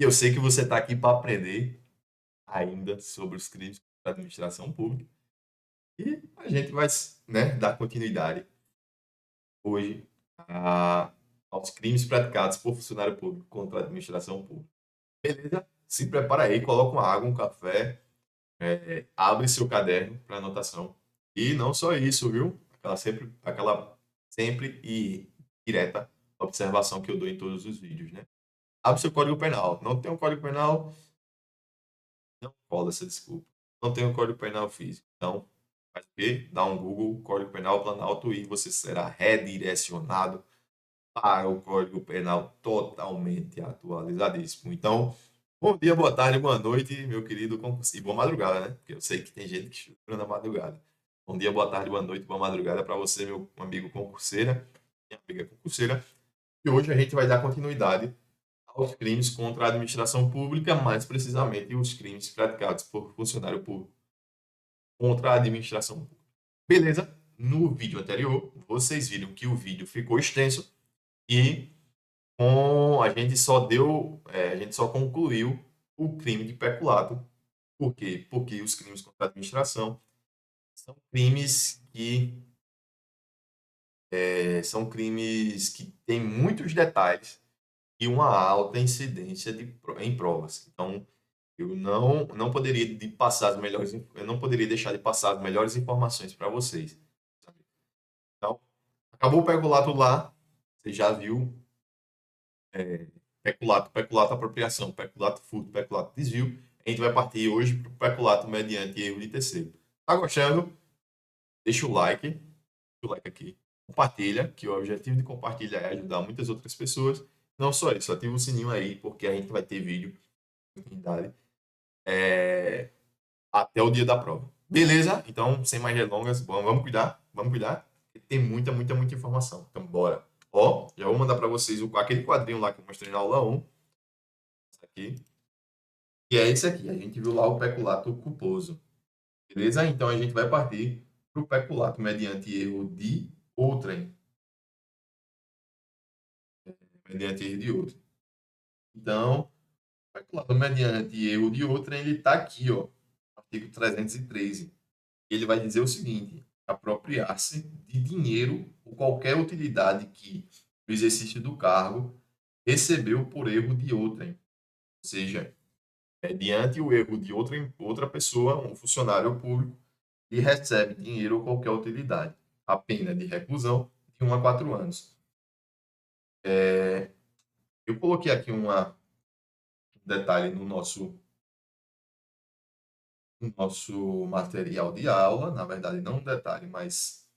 E eu sei que você está aqui para aprender ainda sobre os crimes da administração pública. E a gente vai, né, dar continuidade hoje aos crimes praticados por funcionário público contra a administração pública. Beleza? Se prepara aí, coloca uma água, um café, abre seu caderno para anotação. E não só isso, viu? Aquela sempre e direta observação que eu dou em todos os vídeos, né? Abre seu código penal. Não tem um código penal, não cola essa desculpa. Não tem um código penal físico. Então, faz o quê? Dá um Google, Código Penal Planalto, e você será redirecionado para o Código Penal totalmente atualizadíssimo. Então, bom dia, boa tarde, boa noite, meu querido concurseiro. E boa madrugada, né? Porque eu sei que tem gente que estuda na madrugada. Bom dia, boa tarde, boa noite, boa madrugada para você, meu amigo concurseira, minha amiga concurseira. E hoje a gente vai dar continuidade aos crimes contra a administração pública, mais precisamente os crimes praticados por funcionário público contra a administração pública. Beleza? No vídeo anterior, vocês viram que o vídeo ficou extenso e a gente só concluiu o crime de peculato. Por quê? Porque os crimes contra a administração são crimes que têm muitos detalhes e uma alta incidência em provas. Então, eu não poderia eu não poderia deixar de passar as melhores informações para vocês. Então, acabou o peculato lá, você já viu peculato apropriação, peculato furto, peculato desvio. A gente vai partir hoje para o peculato mediante erro de terceiro. Tá gostando? Deixa o like aqui. Compartilha, que o objetivo de compartilhar é ajudar muitas outras pessoas. Não só isso, ativa o sininho aí, porque a gente vai ter vídeo é, até o dia da prova. Beleza? Então, sem mais delongas, vamos cuidar, vamos cuidar. Tem muita informação. Então, bora. Ó, já vou mandar para vocês aquele quadrinho lá que eu mostrei na aula 1. Aqui. E é esse aqui. A gente viu lá o peculato culposo. Beleza? Então, a gente vai partir para o peculato mediante erro de outrem. Mediante erro de outrem. Então, o peculato mediante erro de outrem, ele está aqui, ó. Artigo 313. Ele vai dizer o seguinte: apropriar-se de dinheiro ou qualquer utilidade que o exercício do cargo recebeu por erro de outrem. Ou seja, diante o erro de outra pessoa, um funcionário público, e recebe dinheiro ou qualquer utilidade. A pena de reclusão de 1 a 4 anos. Eu coloquei aqui um detalhe no nosso material de aula, na verdade não um detalhe, mas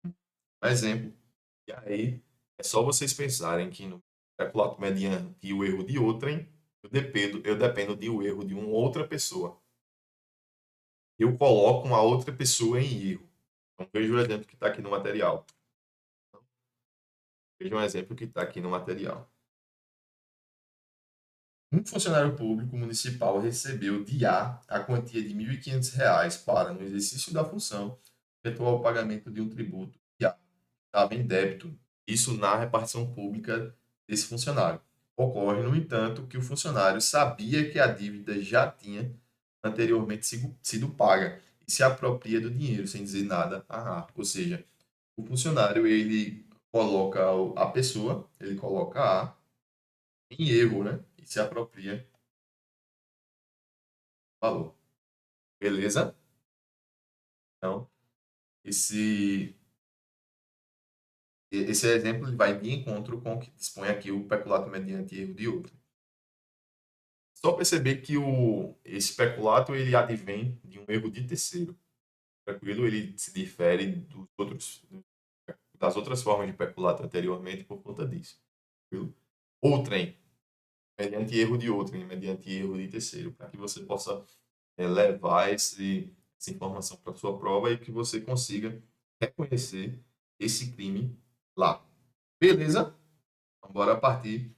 um exemplo. E aí é só vocês pensarem que no peculato mediante o erro de outrem, eu dependo do erro de uma outra pessoa. Eu coloco uma outra pessoa em erro. Então veja o exemplo que está aqui no material. Veja um exemplo que está aqui no material. Um funcionário público municipal recebeu de A quantia de R$ 1.500 para, no exercício da função, efetuar o pagamento de um tributo que A estava em débito. Isso na repartição pública desse funcionário. Ocorre, no entanto, que o funcionário sabia que a dívida já tinha anteriormente sido paga e se apropria do dinheiro sem dizer nada a A. Ou seja, o funcionário ele coloca a pessoa, ele coloca A em erro, né? E se apropria do valor. Beleza? Então, esse, esse exemplo ele vai de encontro com o que dispõe aqui o peculato mediante erro de outro. Só perceber que esse peculato ele advém de um erro de terceiro. Tranquilo? Ele se difere das outras formas de peculato anteriormente por conta disso. Tranquilo? Outrem, mediante erro de outrem, mediante erro de terceiro, para que você possa levar essa informação para a sua prova e que você consiga reconhecer esse crime lá. Beleza? Então, bora partir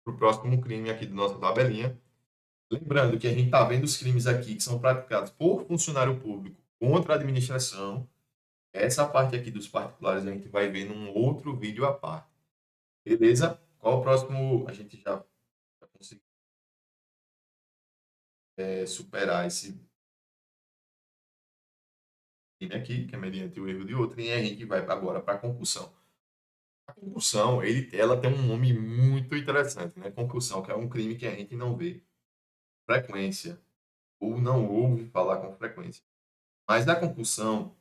para o próximo crime aqui da nossa tabelinha. Lembrando que a gente está vendo os crimes aqui que são praticados por funcionário público contra a administração. Essa parte aqui dos particulares a gente vai ver num outro vídeo à parte. Beleza? Qual o próximo? A gente já superar esse crime aqui, que é mediante o erro de outro, e a gente vai agora para a concussão. A concussão, ela tem um nome muito interessante, né? Concussão, que é um crime que a gente não vê frequência, ou não ouve falar com frequência. Mas a concussão,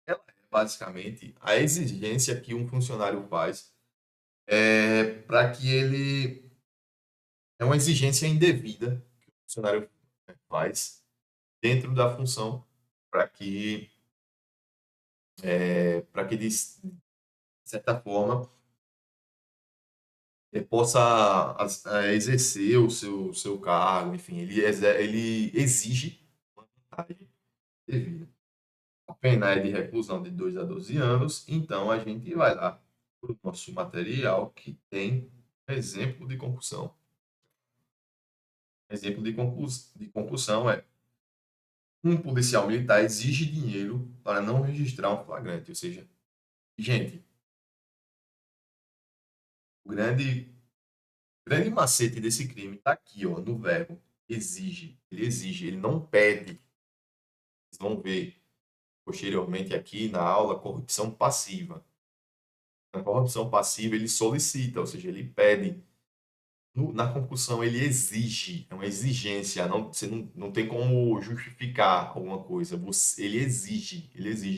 ela é basicamente a exigência que um funcionário faz para que ele. É uma exigência indevida que o funcionário faz dentro da função para que, de certa forma, ele possa exercer o seu cargo, enfim, ele exige uma vantagem devida. A pena é de reclusão de 2 a 12 anos, então a gente vai lá para o nosso material que tem um exemplo de concussão. Exemplo de concussão é: um policial militar exige dinheiro para não registrar um flagrante. Ou seja, gente, o grande macete desse crime está aqui, ó, no verbo exige. Ele exige, ele não pede. Vocês vão ver posteriormente aqui na aula corrupção passiva. Na corrupção passiva, ele solicita, ou seja, ele pede. Na concussão, ele exige, é uma exigência, você não tem como justificar alguma coisa, ele exige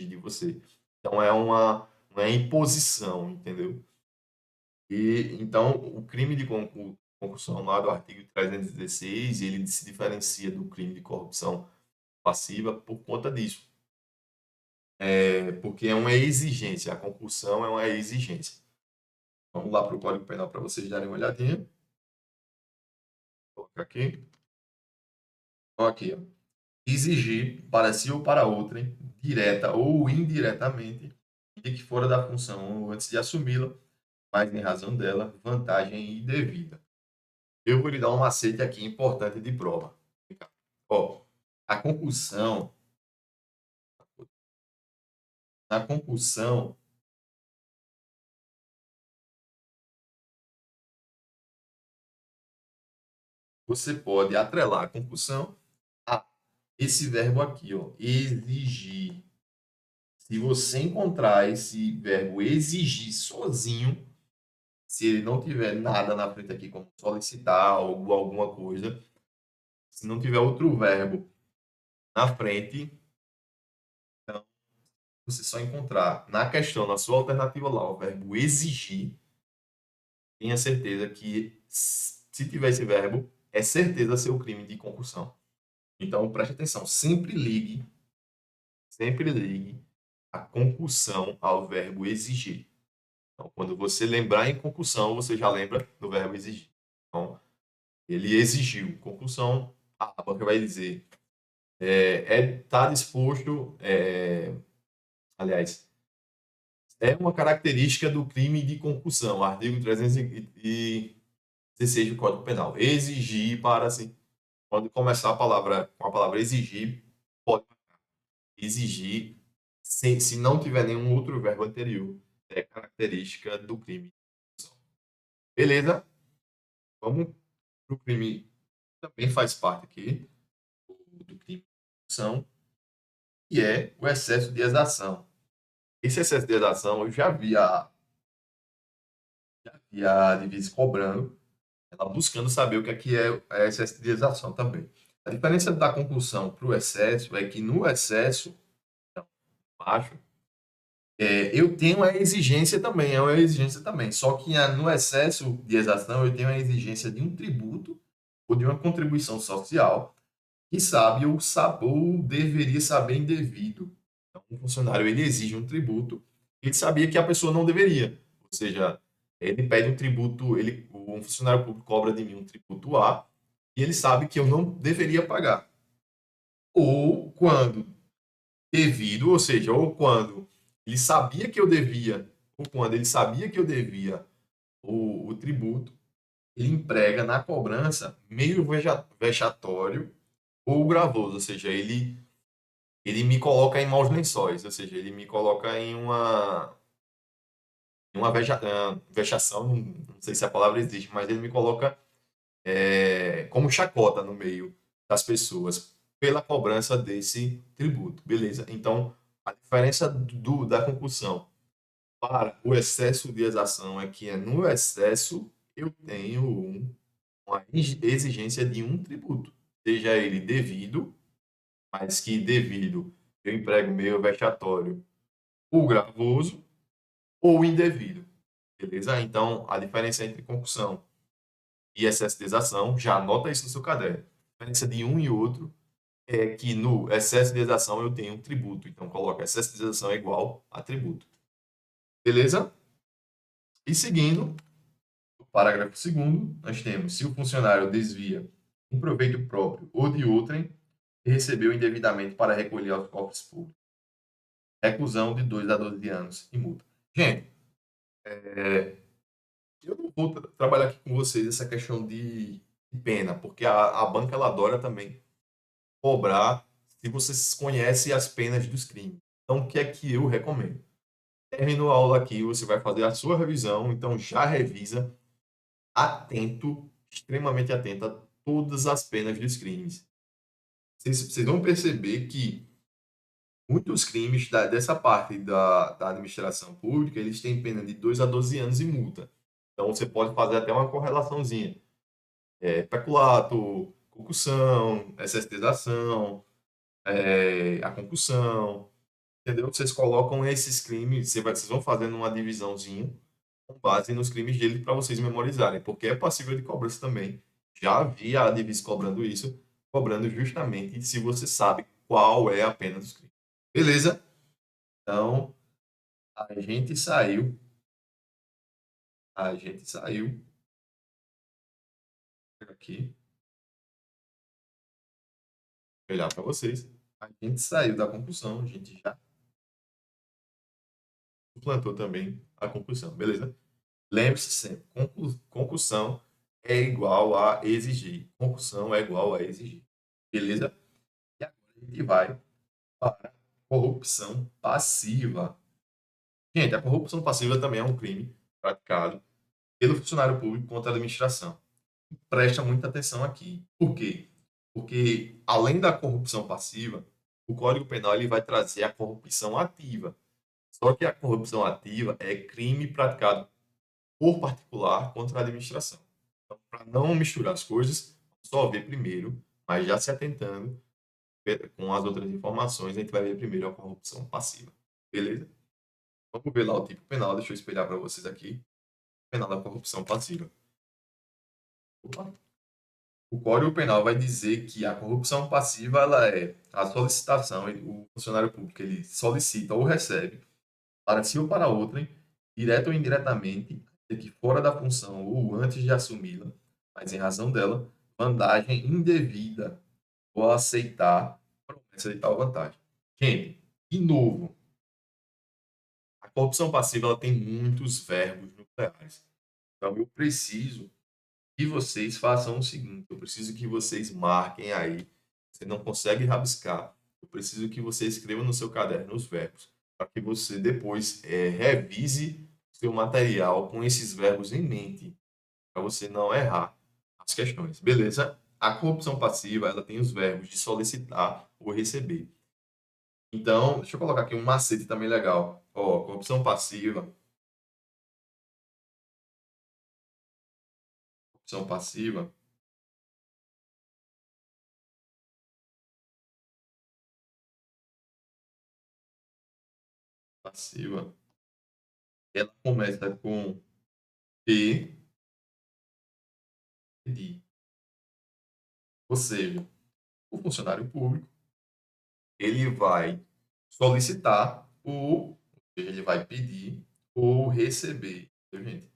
de você. Então, uma imposição, entendeu? E, então, o crime de concussão lá do artigo 316, ele se diferencia do crime de corrupção passiva por conta disso. Porque é uma exigência, a concussão é uma exigência. Vamos lá para o Código Penal para vocês darem uma olhadinha. Vou colocar aqui. Então, aqui, ó. Exigir para si ou para outrem, direta ou indiretamente, de que fora da função ou antes de assumi-la, mas em razão dela, vantagem indevida. Eu vou lhe dar um macete aqui importante de prova. Ó, a concussão, na concussão, você pode atrelar a concussão a esse verbo aqui, ó, exigir. Se você encontrar esse verbo exigir sozinho, se ele não tiver nada na frente aqui, como solicitar ou alguma coisa, se não tiver outro verbo na frente, então você só encontrar na questão, na sua alternativa lá, o verbo exigir, tenha certeza que se tiver esse verbo, é certeza ser o crime de concussão. Então preste atenção, sempre ligue a concussão ao verbo exigir. Então, quando você lembrar em concussão, você já lembra do verbo exigir. Então, ele exigiu. Concussão, a banca vai dizer, tá disposto, aliás, é uma característica do crime de concussão, artigo 316 do Código Penal. Exigir para, assim, quando começar com a palavra exigir, pode exigir, se não tiver nenhum outro verbo anterior, é característica do crime de concussão. Beleza? Vamos para o crime que também faz parte aqui do crime de concussão, que é o excesso de exação. Esse excesso de exação, eu já vi a divisa cobrando, ela buscando saber o que é excesso de exação também. A diferença da concussão para o excesso é que no excesso, então, baixo, eu tenho a exigência também, é uma exigência também. Só que no excesso de exação, eu tenho a exigência de um tributo ou de uma contribuição social que sabe ou deveria saber indevido. Então, um funcionário ele exige um tributo, ele sabia que a pessoa não deveria. Ou seja, ele pede um tributo, um funcionário público cobra de mim um tributo A, e ele sabe que eu não deveria pagar. Ou quando devido, ou seja, ou quando ele sabia que eu devia, ou quando ele sabia que eu devia o tributo, ele emprega na cobrança meio vexatório ou gravoso, ou seja, ele me coloca em maus lençóis, ou seja, ele me coloca em uma vexação, não sei se a palavra existe, mas ele me coloca como chacota no meio. das pessoas pela cobrança desse tributo, beleza? Então, a diferença da concussão para o excesso de exação é que no excesso eu tenho uma exigência de um tributo, seja ele devido, mas que devido eu emprego meio vexatório, ou gravoso, ou indevido, beleza? Então, a diferença entre concussão e excesso de exação, já anota isso no seu caderno. A diferença de um e outro é que no excesso de exação eu tenho um tributo. Então, coloca excesso de exação é igual a tributo. Beleza? E seguindo, o parágrafo segundo, nós temos: se o funcionário desvia um proveito próprio ou de outrem e recebeu indevidamente para recolher aos cofres públicos, reclusão de 2 a 12 anos e multa. Gente, eu não vou trabalhar aqui com vocês essa questão de pena, porque a banca ela adora também cobrar se vocês conhecem as penas dos crimes. Então, o que é que eu recomendo? Terminou a aula aqui, você vai fazer a sua revisão, então já revisa atento, extremamente atento a todas as penas dos crimes. Vocês vão perceber que muitos crimes dessa parte da administração pública, eles têm pena de 2 a 12 anos e multa. Então, você pode fazer até uma correlaçãozinha. Peculato, concussão, excesso, a concussão, entendeu? Vocês colocam esses crimes, vocês vão fazendo uma divisãozinha com base nos crimes dele para vocês memorizarem, porque é passível de cobrança também. Já vi a Divis cobrando isso, cobrando justamente se você sabe qual é a pena dos crimes. Beleza? Então, a gente saiu, a gente saiu aqui, vou olhar para vocês. A gente saiu da conclusão, a gente já suplantou também a conclusão, beleza? Lembre-se sempre, concussão é igual a exigir. Concussão é igual a exigir. Beleza? E agora a gente vai para corrupção passiva. Gente, a corrupção passiva também é um crime praticado pelo funcionário público contra a administração. Presta muita atenção aqui. Por quê? Porque, além da corrupção passiva, o Código Penal ele vai trazer a corrupção ativa. Só que a corrupção ativa é crime praticado por particular contra a administração. Então, para não misturar as coisas, só ver primeiro, mas já se atentando com as outras informações, a gente vai ver primeiro a corrupção passiva. Beleza? Vamos ver lá o tipo penal, deixa eu espelhar para vocês aqui. Penal da corrupção passiva. Opa. O Código Penal vai dizer que a corrupção passiva ela é a solicitação, o funcionário público ele solicita ou recebe para si ou para outrem, direto ou indiretamente, de que fora da função ou antes de assumi-la, mas em razão dela, vantagem indevida ou aceitar promessa de tal vantagem. Gente, de novo, a corrupção passiva ela tem muitos verbos nucleares. Então, eu preciso que vocês façam o seguinte: eu preciso que vocês marquem aí. Você não consegue rabiscar. Eu preciso que você escreva no seu caderno os verbos, para que você depois revise seu material com esses verbos em mente, para você não errar as questões. Beleza? A corrupção passiva ela tem os verbos de solicitar ou receber. Então, deixa eu colocar aqui um macete também legal. Ó, corrupção passiva. Corrupção passiva. Passiva. Ela começa com P de. Ou seja, o funcionário público ele vai solicitar ou seja, ele vai pedir ou receber, viu, gente?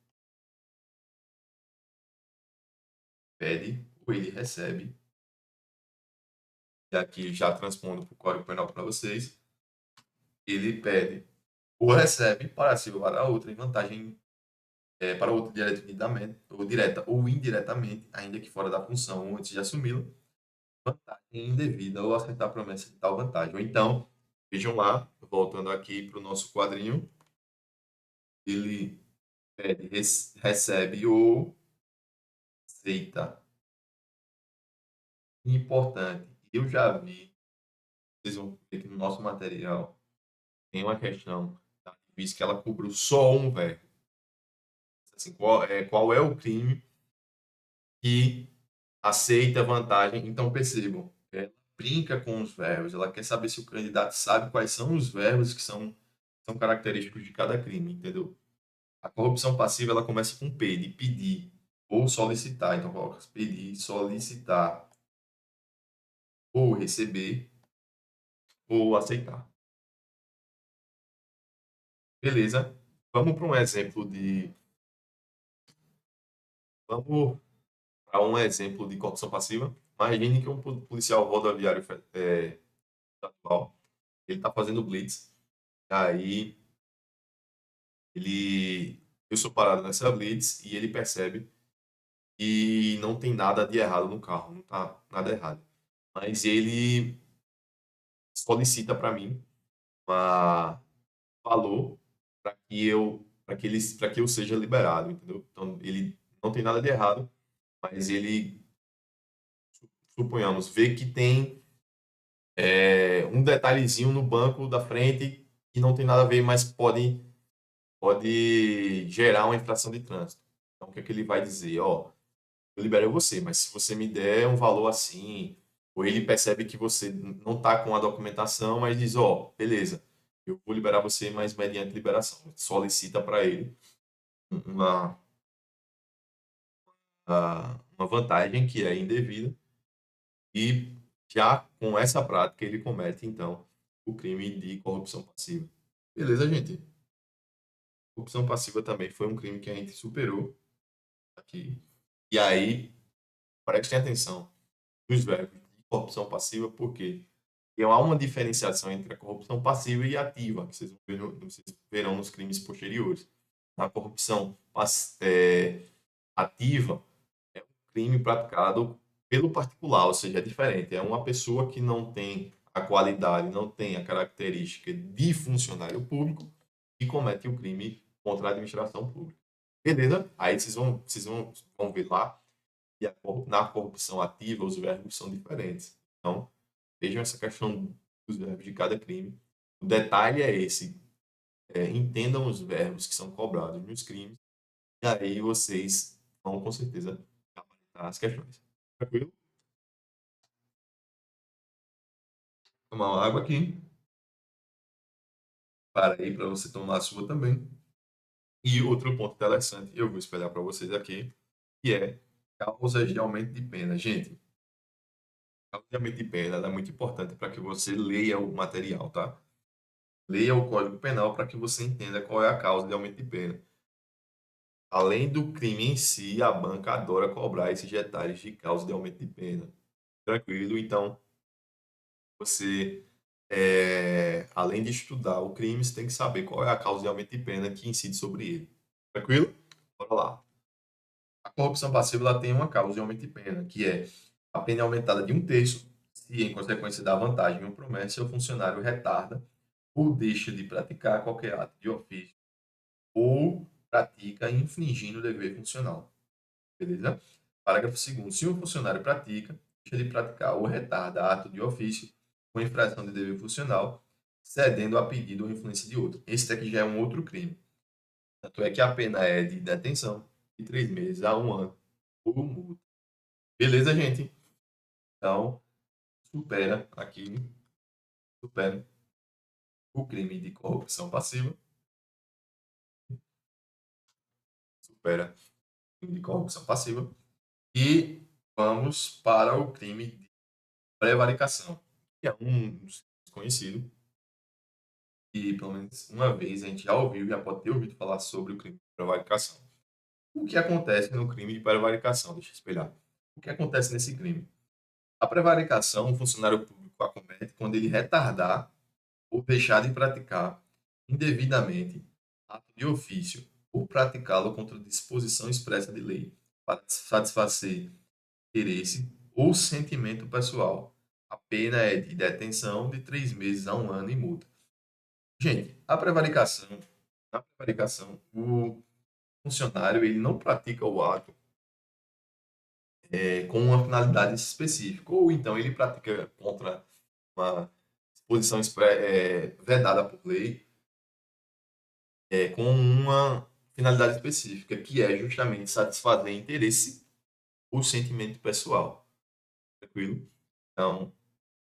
Pede ou ele recebe. E aqui já transpondo para o Código Penal para vocês. Ele pede ou recebe para si ou para outra em vantagem para outro diretamente, ou direta ou indiretamente, ainda que fora da função ou antes de assumi-la, vantagem indevida ou aceitar a promessa de tal vantagem. Ou então, vejam lá, voltando aqui para o nosso quadrinho, ele pede, recebe ou aceita importante. Eu já vi, vocês vão ver que no nosso material tem uma questão da ativista que ela cobrou só um verbo. Assim, qual é o crime que aceita vantagem? Então percebam, ela brinca com os verbos, ela quer saber se o candidato sabe quais são os verbos que são característicos de cada crime, entendeu? A corrupção passiva ela começa com P, de pedir ou solicitar. Então coloca pedir, solicitar ou receber ou aceitar. Beleza? Vamos para um exemplo de vamos para um exemplo de corrupção passiva. Imagine que um policial rodoviário estadual, ele está fazendo blitz, aí ele eu sou parado nessa blitz e ele percebe que não tem nada de errado no carro, não está nada errado. Mas ele solicita para mim uma valor para que eu seja liberado, entendeu? Então ele não tem nada de errado, mas ele suponhamos vê que tem um detalhezinho no banco da frente que não tem nada a ver, mas pode gerar uma infração de trânsito. Então o que é que ele vai dizer? Ó, eu libero você, mas se você me der um valor assim, ou ele percebe que você não está com a documentação, mas diz, ó, beleza, eu vou liberar você, mas mediante liberação. Solicita para ele uma, uma vantagem que é indevida e já com essa prática ele comete, então, o crime de corrupção passiva. Beleza, gente? Corrupção passiva também foi um crime que a gente superou aqui. E aí, prestem atenção nos verbos de corrupção passiva, porque há uma diferenciação entre a corrupção passiva e ativa, que vocês verão nos crimes posteriores. A corrupção ativa é um crime praticado pelo particular, ou seja, é diferente. É uma pessoa que não tem a qualidade, não tem a característica de funcionário público e comete o crime contra a administração pública. Beleza? Aí vão ver lá que na corrupção ativa os verbos são diferentes. Então, vejam essa questão dos verbos de cada crime. O detalhe é esse. Entendam os verbos que são cobrados nos crimes e aí vocês vão, com certeza, gabaritar as questões. Tranquilo? Tomar uma água aqui. Para aí, para você tomar a sua também. E outro ponto interessante, eu vou espelhar para vocês aqui, que é causas de aumento de pena. Gente, causa de aumento de pena é muito importante para que você leia o material, tá? Leia o Código Penal para que você entenda qual é a causa de aumento de pena. Além do crime em si, a banca adora cobrar esses detalhes de causa de aumento de pena. Tranquilo? Então, você, além de estudar o crime, você tem que saber qual é a causa de aumento de pena que incide sobre ele. Tranquilo? Bora lá. A corrupção passiva ela tem uma causa de aumento de pena, que é a pena aumentada de um terço, se em consequência da vantagem ou promessa, o funcionário retarda ou deixa de praticar qualquer ato de ofício ou pratica infringindo o dever funcional. Beleza? Parágrafo 2º. Se um funcionário pratica, deixa de praticar ou retarda ato de ofício com infração de dever funcional, cedendo a pedido ou influência de outro. Esse daqui já é um outro crime. Tanto é que a pena é de detenção de 3 meses a 1 ano ou multa. Beleza, gente? Então, supera o crime de corrupção passiva, supera o crime de corrupção passiva e vamos para o crime de prevaricação, que é um dos conhecidos e pelo menos uma vez a gente já ouviu, já pode ter ouvido falar sobre o crime de prevaricação. O que acontece no crime de prevaricação? Deixa eu espelhar. O que acontece nesse crime? A prevaricação, um funcionário público a comete quando ele retardar ou deixar de praticar indevidamente ato de ofício ou praticá-lo contra disposição expressa de lei para satisfazer interesse ou sentimento pessoal. A pena é de detenção de 3 meses a 1 ano e multa. Gente, na prevaricação, o funcionário ele não pratica o ato com uma finalidade específica, ou então ele pratica contra uma disposição vedada por lei, com uma finalidade específica, que é justamente satisfazer interesse ou sentimento pessoal. Tranquilo? Então,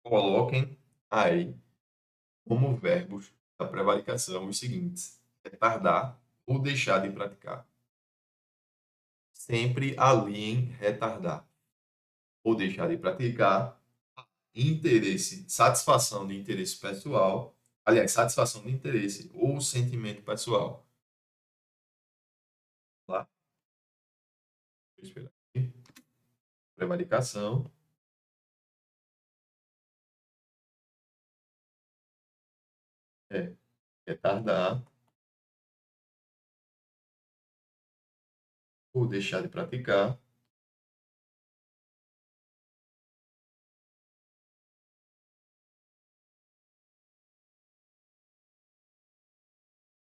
coloquem aí como verbos da prevaricação os seguintes: retardar ou deixar de praticar. Sempre aliem retardar ou deixar de praticar, interesse, satisfação de interesse pessoal, aliás, satisfação de interesse ou sentimento pessoal. Lá, deixa eu esperar aqui. Prevaricação. É, retardar ou deixar de praticar.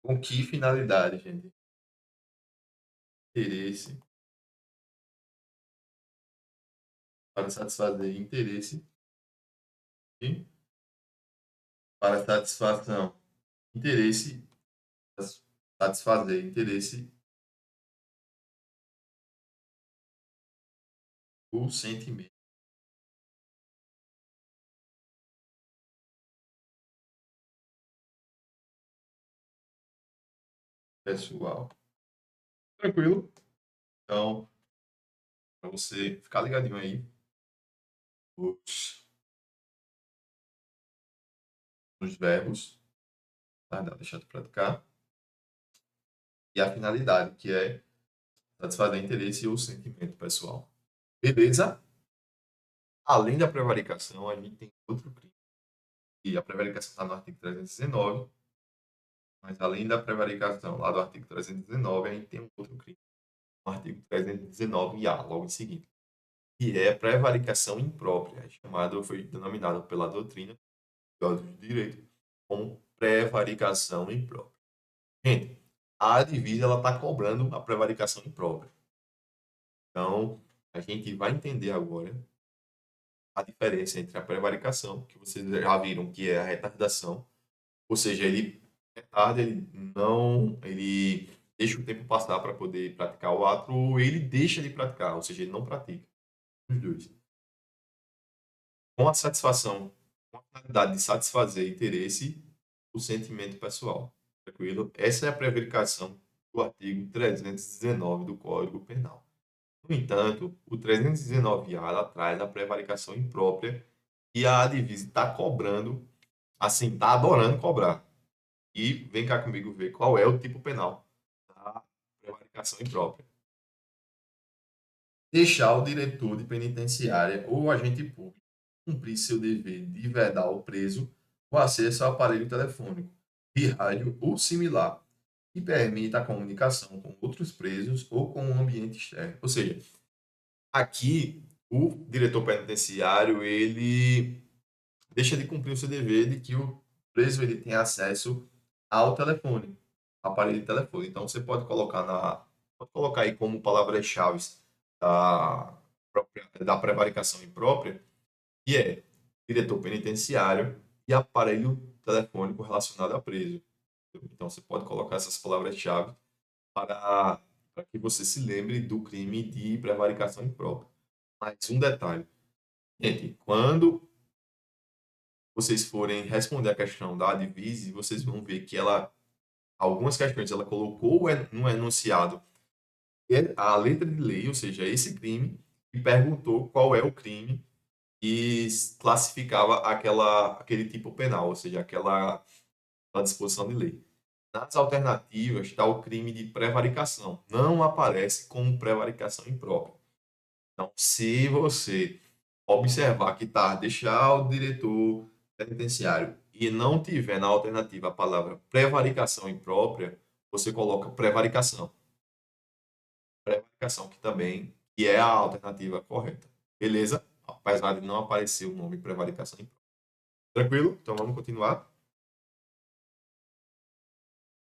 Com que finalidade, gente? Interesse, para satisfazer interesse e para satisfação. Interesse, satisfazer interesse ou sentimento pessoal. Tranquilo? Então, para você ficar ligadinho aí nos verbos, tá? Deixar de praticar, e a finalidade, que é satisfazer interesse ou sentimento pessoal. Beleza? Além da prevaricação, a gente tem outro crime. E a prevaricação está no artigo 319, mas além da prevaricação lá do artigo 319, a gente tem um outro crime, no artigo 319-A, logo em seguida, que é prevaricação imprópria, foi denominado pela doutrina de direito como prevaricação imprópria. Gente, a divisa ela está cobrando a prevaricação imprópria. Então, a gente vai entender agora a diferença entre a prevaricação, que vocês já viram que é a retardação, ou seja, ele retarda, ele deixa o tempo passar para poder praticar o ato, ou ele deixa de praticar, ou seja, ele não pratica. Os dois. Com a satisfação, com a finalidade de satisfazer interesse, o sentimento pessoal. Tranquilo? Essa é a prevaricação do artigo 319 do Código Penal. No entanto, o 319-A ela traz a prevaricação imprópria e a divisa está cobrando, assim, está adorando cobrar. E vem cá comigo ver qual é o tipo penal da prevaricação imprópria. Deixar o diretor de penitenciária ou o agente público cumprir seu dever de vedar ao preso o acesso ao aparelho telefônico, de rádio ou similar, que permita a comunicação com outros presos ou com o ambiente externo. Ou seja, aqui o diretor penitenciário ele deixa de cumprir o seu dever de que o preso ele tem acesso ao telefone, ao aparelho de telefone. Então você pode colocar aí como palavras-chave da da prevaricação imprópria, que é diretor penitenciário e aparelho telefônico relacionado a preso. Então você pode colocar essas palavras-chave para que você se lembre do crime de prevaricação imprópria. Mas um detalhe, gente, quando vocês forem responder a questão da Advise, vocês vão ver que algumas questões ela colocou no enunciado a letra de lei, ou seja, esse crime, e perguntou qual é o crime que classificava aquele tipo penal, ou seja, aquela disposição de lei. Nas alternativas está o crime de prevaricação, não aparece como prevaricação imprópria. Então, se você observar que está deixar o diretor penitenciário e não tiver na alternativa a palavra prevaricação imprópria, você coloca prevaricação. Prevaricação, que é a alternativa correta. Beleza? Apesar de não aparecer o nome prevaricação imprópria. Tranquilo? Então vamos continuar.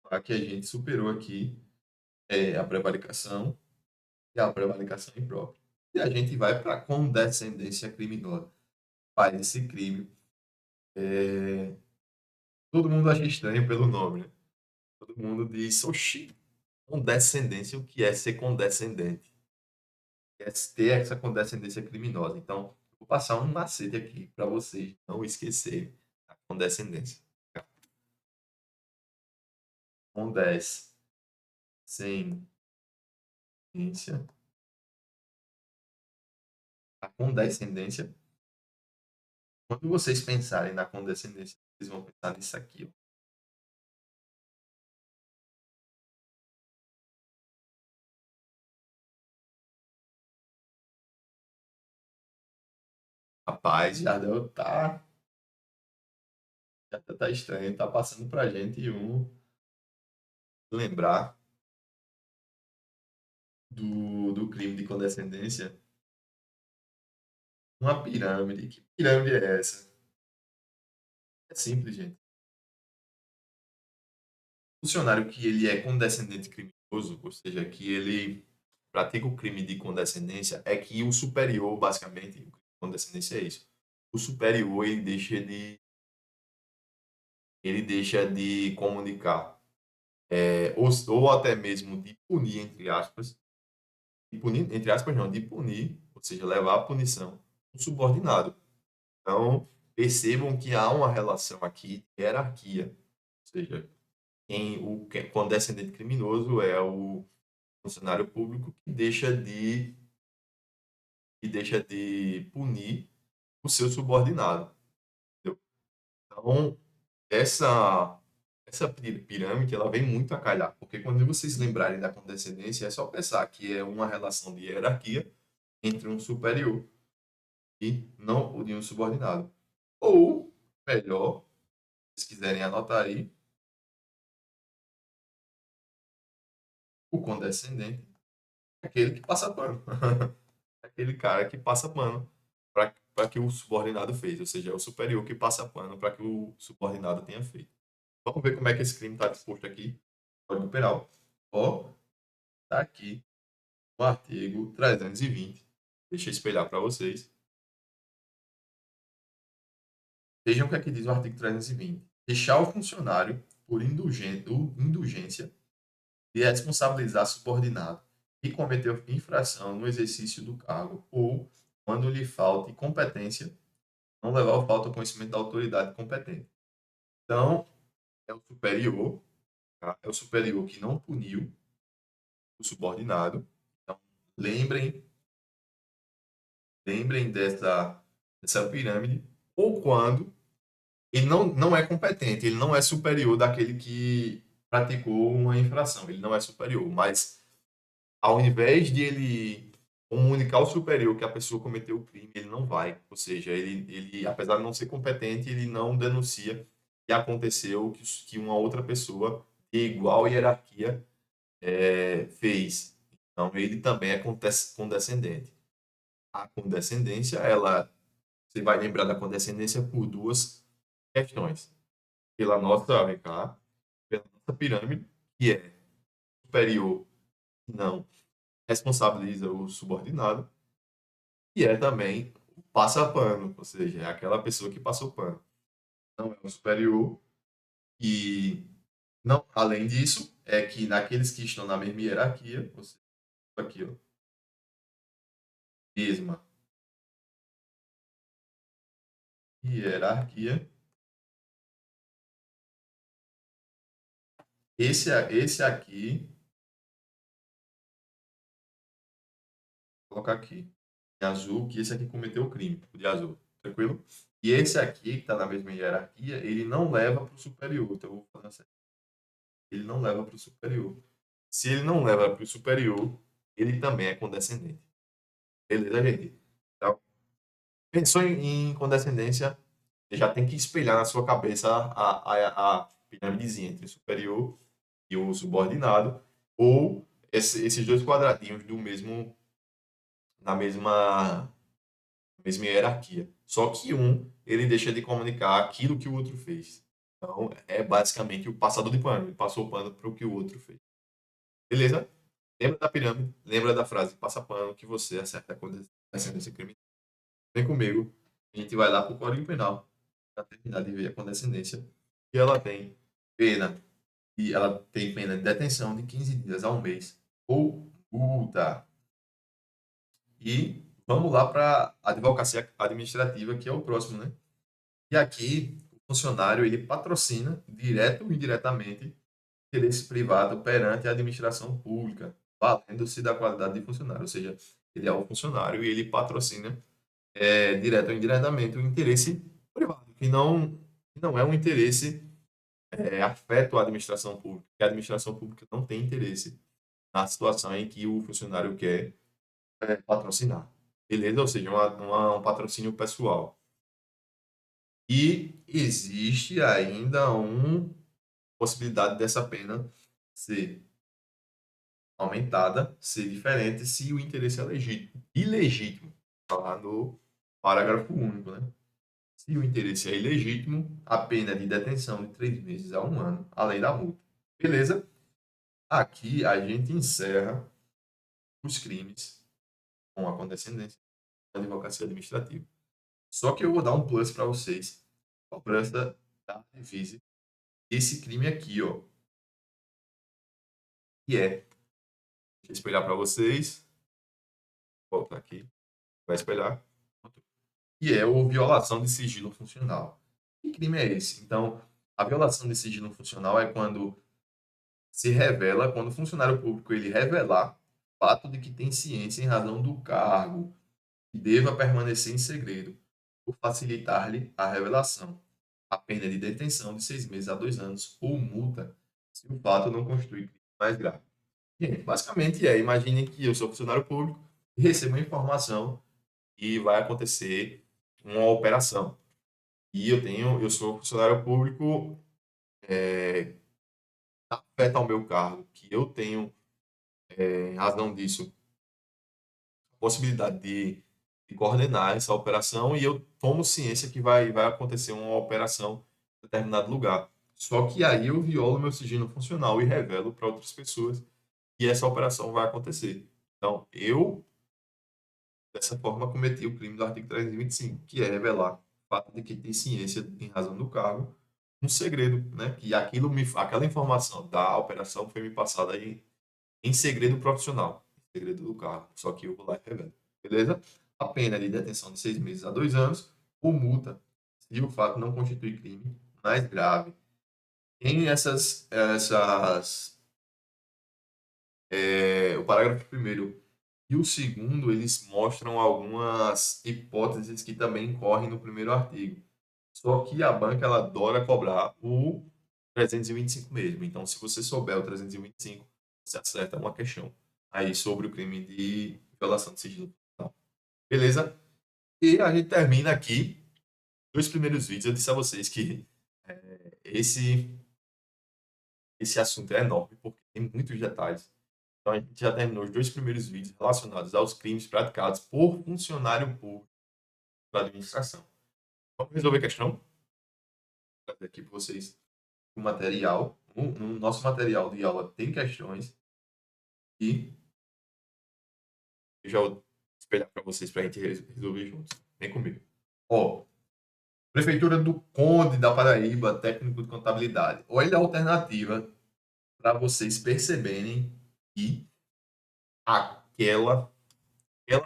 Aqui a gente superou aqui a prevaricação e a prevaricação imprópria. E a gente vai para a condescendência criminosa. Faz esse crime. É, todo mundo acha estranho pelo nome, né? Todo mundo diz, oxi, condescendência, o que é ser condescendente? É ter essa condescendência criminosa. Então, vou passar um macete aqui para vocês não esquecerem a condescendência. Condescendência. A condescendência. Quando vocês pensarem na condescendência, vocês vão pensar nisso aqui, ó. Rapaz, já tá estranho, tá passando pra gente lembrar do crime de condescendência. Uma pirâmide. Que pirâmide é essa? É simples, gente. O funcionário que ele é condescendente criminoso, ou seja, que ele pratica o crime de condescendência, é que o superior, basicamente, o crime de condescendência é isso. O superior, ele deixa de comunicar, ou até mesmo de punir, entre aspas, de punir, entre aspas, não, de punir, ou seja, levar à punição, um subordinado. Então, percebam que há uma relação aqui de hierarquia, ou seja, condescendente criminoso é o funcionário público que deixa de punir o seu subordinado. Entendeu? Então, essa pirâmide ela vem muito a calhar, porque quando vocês lembrarem da condescendência, é só pensar que é uma relação de hierarquia entre um superior e não o de um subordinado. Ou, melhor, se vocês quiserem anotar aí, o condescendente é aquele que passa pano. É aquele cara que passa pano para que o subordinado fez, ou seja, é o superior que passa pano para que o subordinado tenha feito. Vamos ver como é que esse crime está disposto aqui, Código Penal. Ó, tá aqui o artigo 320. Deixa eu espelhar para vocês. Vejam o que é que diz o artigo 320. Deixar o funcionário por indulgência de responsabilizar subordinado que cometeu infração no exercício do cargo ou, quando lhe falte competência, não levar o fato ao conhecimento da autoridade competente. Então, é o superior, tá? É o superior que não puniu o subordinado. Então, lembrem, lembrem dessa pirâmide, ou quando ele não é competente, ele não é superior daquele que praticou uma infração, ele não é superior, mas ao invés de ele comunicar ao superior que a pessoa cometeu o crime, ele não vai. Ou seja, ele apesar de não ser competente, ele não denuncia que aconteceu que uma outra pessoa de igual hierarquia fez. Então, ele também é condescendente. A condescendência, você vai lembrar da condescendência por duas questões. Pela nossa, vem cá, pela nossa pirâmide, que é superior, não responsabiliza o subordinado, e é também o passa-pano, ou seja, é aquela pessoa que passou pano. Não é o superior. E, não, além disso, é que naqueles que estão na mesma hierarquia, ou seja, aqui, ó, mesma hierarquia, esse aqui, vou colocar aqui, em azul, que esse aqui cometeu o crime, o de azul, tranquilo? E esse aqui, que está na mesma hierarquia, ele não leva para o superior. Então, eu vou fazer assim. Ele não leva para o superior. Se ele não leva para o superior, ele também é condescendente. Beleza, gente? Então, pensou em condescendência, você já tem que espelhar na sua cabeça a piramidezinha entre o superior e o subordinado, ou esses dois quadradinhos na mesma hierarquia. Só que ele deixa de comunicar aquilo que o outro fez. Então, é basicamente o passador de pano. Ele passou o pano para o que o outro fez. Beleza? Lembra da pirâmide? Lembra da frase passa pano que você acerta quando acontecendo esse crime? Vem comigo. A gente vai lá para o Código Penal para terminar de ver a condescendência. E pena, ela tem pena de detenção de 15 dias a um mês ou multa. E vamos lá para a advocacia administrativa, que é o próximo, né? E aqui, o funcionário, ele patrocina, direto ou indiretamente, interesse privado perante a administração pública, valendo-se da qualidade de funcionário. Ou seja, ele é um funcionário e ele patrocina, direto ou indiretamente, o interesse privado, que não é um interesse afeto à administração pública, porque a administração pública não tem interesse na situação em que o funcionário quer patrocinar. Beleza? Ou seja, um patrocínio pessoal. E existe ainda uma possibilidade dessa pena ser aumentada, ser diferente, se o interesse é legítimo. Ilegítimo, falar no parágrafo único, né? Se o interesse é ilegítimo, a pena de detenção de 3 meses a 1 ano, além da multa. Beleza? Aqui a gente encerra os crimes com a condescendência da advocacia administrativa. Só que eu vou dar um plus para vocês, cobrança da divisa, esse crime aqui, ó, que é, deixa eu espelhar para vocês, volta aqui, vai espelhar, que é o violação de sigilo funcional. Que crime é esse? Então, a violação de sigilo funcional é quando se revela, quando o funcionário público ele revelar o fato de que tem ciência em razão do cargo e deva permanecer em segredo, por facilitar-lhe a revelação. A pena de detenção de 6 meses a 2 anos ou multa se o fato não constitui crime mais grave. Gente, basicamente imagine que eu sou funcionário público e recebo uma informação e vai acontecer uma operação. E eu sou funcionário público, é, afeta ao meu cargo, que eu tenho, em razão disso, possibilidade de coordenar essa operação e eu tomo ciência que vai acontecer uma operação em determinado lugar. Só que aí eu violo meu sigilo funcional e revelo para outras pessoas que essa operação vai acontecer. Então, eu, dessa forma, cometi o crime do artigo 325, que é revelar o fato de que tem ciência em razão do cargo, um segredo, né? Que aquela informação da operação foi me passada em segredo profissional, em segredo do cargo. Só que eu vou lá e revelo. Beleza? A pena é de detenção de 6 meses a 2 anos ou multa se o fato não constitui crime mais grave. Em o parágrafo primeiro e o segundo, eles mostram algumas hipóteses que também correm no primeiro artigo. Só que a banca ela adora cobrar o 325 mesmo. Então, se você souber o 325, você acerta uma questão aí sobre o crime de violação de sigilo. Beleza? E a gente termina aqui. Dois primeiros vídeos, eu disse a vocês que esse, esse assunto é enorme, porque tem muitos detalhes. Então, a gente já terminou os dois primeiros vídeos relacionados aos crimes praticados por funcionário público da administração. Vamos resolver a questão? Vou trazer aqui para vocês o material. No nosso material de aula tem questões e eu já vou espelhar para vocês para a gente resolver juntos. Vem comigo. Ó, Prefeitura do Conde da Paraíba, técnico de contabilidade. Olha a alternativa para vocês perceberem que aquela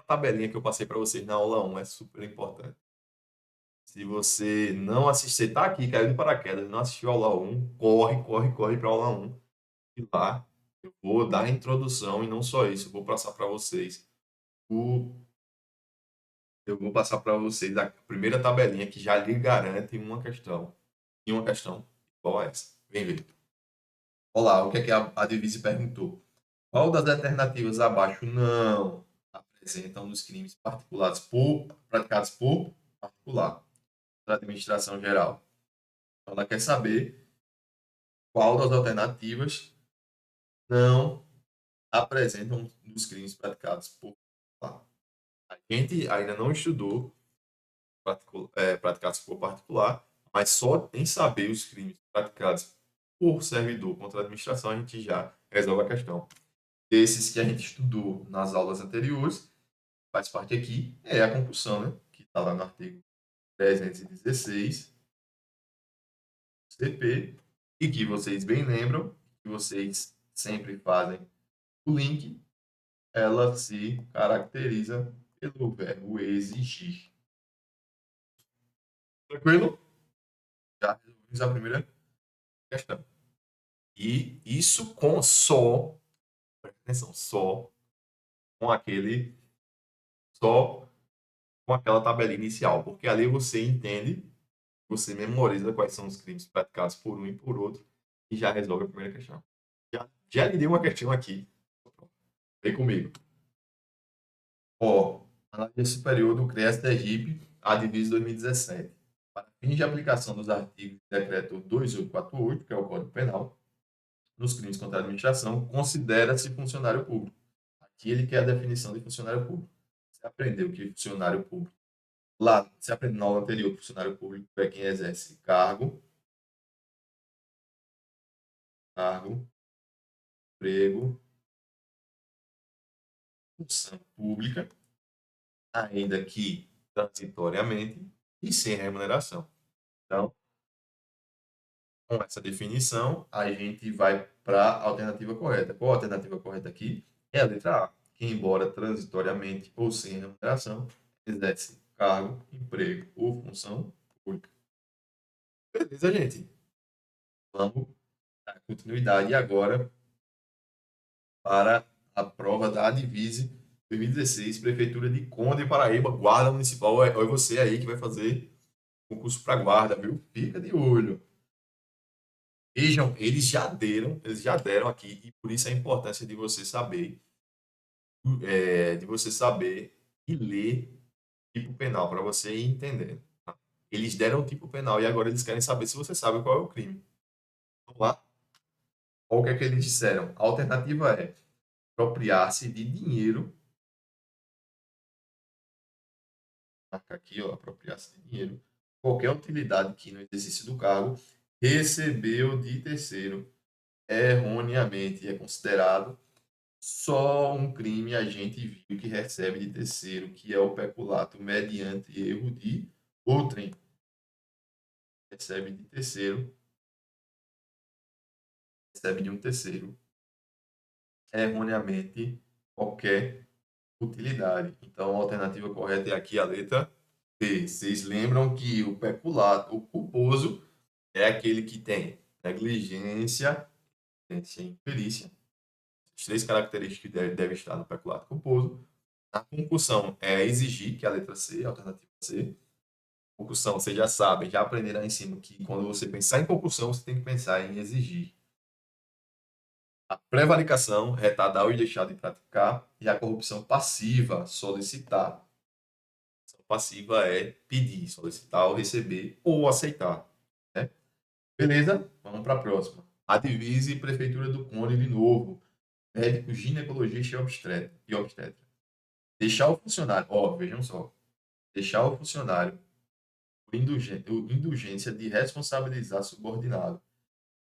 tabelinha que eu passei para vocês na aula 1 é super importante. Se você não assistir, você está aqui, caiu de paraquedas, não assistiu a aula 1, corre para a aula 1. E lá eu vou dar a introdução e não só isso, eu vou passar para vocês o eu vou passar para vocês a primeira tabelinha que já lhe garante uma questão. E uma questão igual a essa. Vem ver. Olá, o que é que a Divise perguntou? Qual das alternativas abaixo não apresentam os crimes praticados por particular da administração geral? Então, ela quer saber qual das alternativas não apresentam os crimes praticados por particular. A gente ainda não estudou praticados por particular, mas só em saber os crimes praticados por servidor contra a administração a gente já resolve a questão. desses que a gente estudou nas aulas anteriores, faz parte aqui, é a concussão, né? Que está lá no artigo 316, CP, e que vocês bem lembram, que vocês sempre fazem o link, ela se caracteriza pelo verbo exigir. Tranquilo? Já resolvemos a primeira questão. E isso com só, presta atenção, com aquele, só com aquela tabelinha inicial, porque ali você entende, você memoriza quais são os crimes praticados por um e por outro e já resolve a primeira questão. Já lhe dei uma questão aqui. Vem comigo. Ó, análise superior do CREAS-TEGIP, ADVIS 2017. Para fins de aplicação dos artigos do decreto 2848, que é o Código Penal, nos crimes contra a administração, considera-se funcionário público. Aqui ele quer a definição de funcionário público. Você aprendeu que funcionário público, lá, você aprendeu na aula anterior que funcionário público é quem exerce cargo, emprego, função pública, ainda que transitoriamente e sem remuneração. Então, com essa definição, a gente vai para a alternativa correta. Qual a alternativa correta aqui? É a letra A, que, embora transitoriamente ou sem remuneração, exerce cargo, emprego ou função pública. Beleza, gente? Vamos dar continuidade agora para a prova da Advise 2016, Prefeitura de Conde, Paraíba, Guarda Municipal. É você aí que vai fazer concurso para guarda, viu? Fica de olho. Vejam, eles já deram aqui, e por isso a importância de você saber, e ler tipo penal, para você ir entendendo. Tá? Eles deram o tipo penal e agora eles querem saber se você sabe qual é o crime. Vamos lá? Olha o que é que eles disseram. A alternativa é apropriar-se de dinheiro. Marca aqui, ó, apropriar-se de dinheiro. Qualquer utilidade que no exercício do cargo recebeu de terceiro erroneamente é considerado só um crime a gente viu que recebe de terceiro, que é o peculato mediante erro de outrem. Recebe de terceiro, recebe de um terceiro, erroneamente qualquer utilidade. Então, a alternativa correta é aqui a letra B. Vocês lembram que o peculato, o culposo, é aquele que tem negligência, negligência e imperícia. As três características que devem estar no peculato culposo. A concussão é exigir, que é a letra C, a alternativa C. Concussão, vocês já sabem, já aprenderam em ensino que quando você pensar em concussão, você tem que pensar em exigir. A prevaricação, retardar ou deixar de praticar. E a corrupção passiva, solicitar. A corrupção passiva é pedir, solicitar ou receber ou aceitar. Né? Beleza? Vamos para a próxima. A divise Prefeitura do Conde de novo. Médico ginecologista e obstetra. Deixar o funcionário, ó, vejam só, deixar o funcionário por indulgência de responsabilizar subordinado,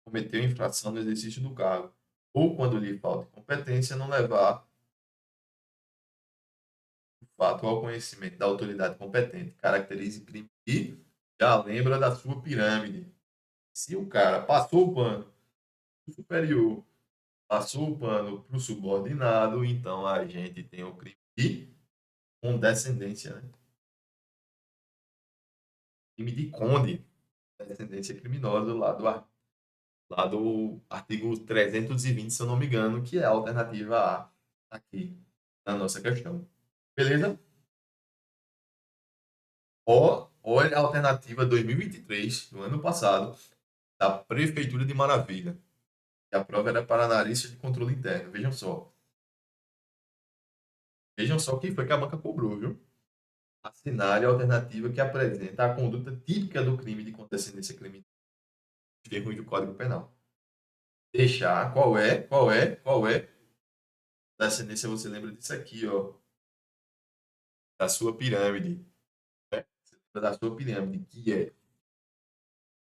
cometeu infração no exercício do cargo, ou quando lhe falta competência, não levar o fato ao conhecimento da autoridade competente, caracterize crime e já lembra da sua pirâmide. Se o cara passou o pano pro superior, passou o pano para o subordinado, então a gente tem o crime de condescendência, né? Crime de conde, descendência criminosa lá do artigo 320, se eu não me engano, que é a alternativa A aqui na nossa questão. Beleza? Olha a alternativa 2023, do ano passado, da Prefeitura de Maravilha. E a prova era para analista de controle interno. Vejam só. Vejam só quem foi que a banca cobrou, viu? Assinale a alternativa que apresenta a conduta típica do crime de condescendência criminosa. Termos do Código Penal. Deixar, qual é? Descendência, você lembra disso aqui, ó. Da sua pirâmide. Né? Você lembra da sua pirâmide, que é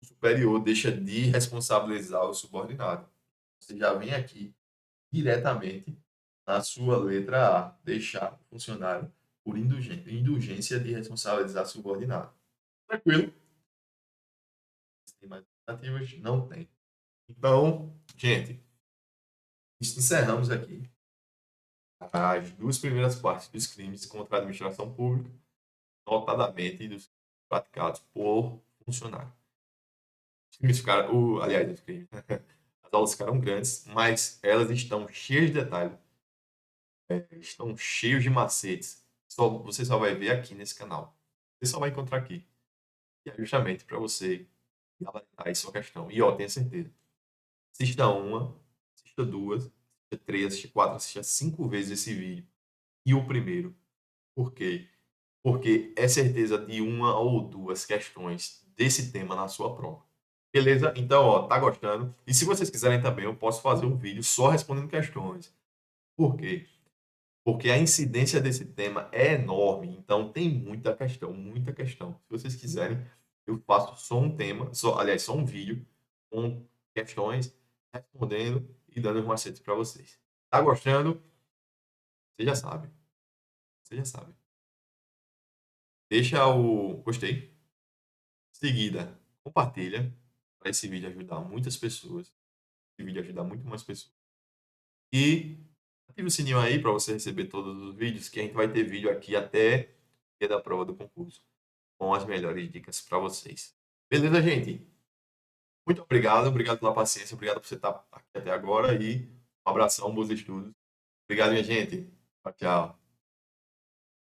o superior deixa de responsabilizar o subordinado. Você já vem aqui diretamente na sua letra A, deixar o funcionário por indulgência de responsabilizar subordinado. Tranquilo? Tem mais alternativas? Não tem. Então, gente, encerramos aqui as duas primeiras partes dos crimes contra a administração pública, notadamente dos praticados por funcionário. Os crimes ficaram, aliás, os crimes, as aulas ficaram grandes, mas elas estão cheias de detalhes, estão cheios de macetes. Você só vai ver aqui nesse canal. Você só vai encontrar aqui. E é justamente para você gabaritar aí sua questão. E ó, tenha certeza. Assista uma, assista duas, assista três, assista quatro, assista 5 vezes esse vídeo. E o primeiro. Por quê? Porque é certeza de uma ou duas questões desse tema na sua prova. Beleza? Então, ó, tá gostando? E se vocês quiserem também, eu posso fazer um vídeo só respondendo questões. Por quê? Porque a incidência desse tema é enorme, então tem muita questão, muita questão. Se vocês quiserem, eu faço só um tema, aliás, só um vídeo com questões, respondendo e dando os macetes para vocês. Tá gostando? Você já sabe. Você já sabe. Deixa o gostei. Seguida, compartilha para esse vídeo ajudar muitas pessoas. Esse vídeo ajudar muito mais pessoas. E ative o sininho aí para você receber todos os vídeos, que a gente vai ter vídeo aqui até o dia da prova do concurso, com as melhores dicas para vocês. Beleza, gente? Muito obrigado, obrigado pela paciência, obrigado por você estar aqui até agora e um abração, bons estudos. Obrigado, minha gente. Tchau, tchau.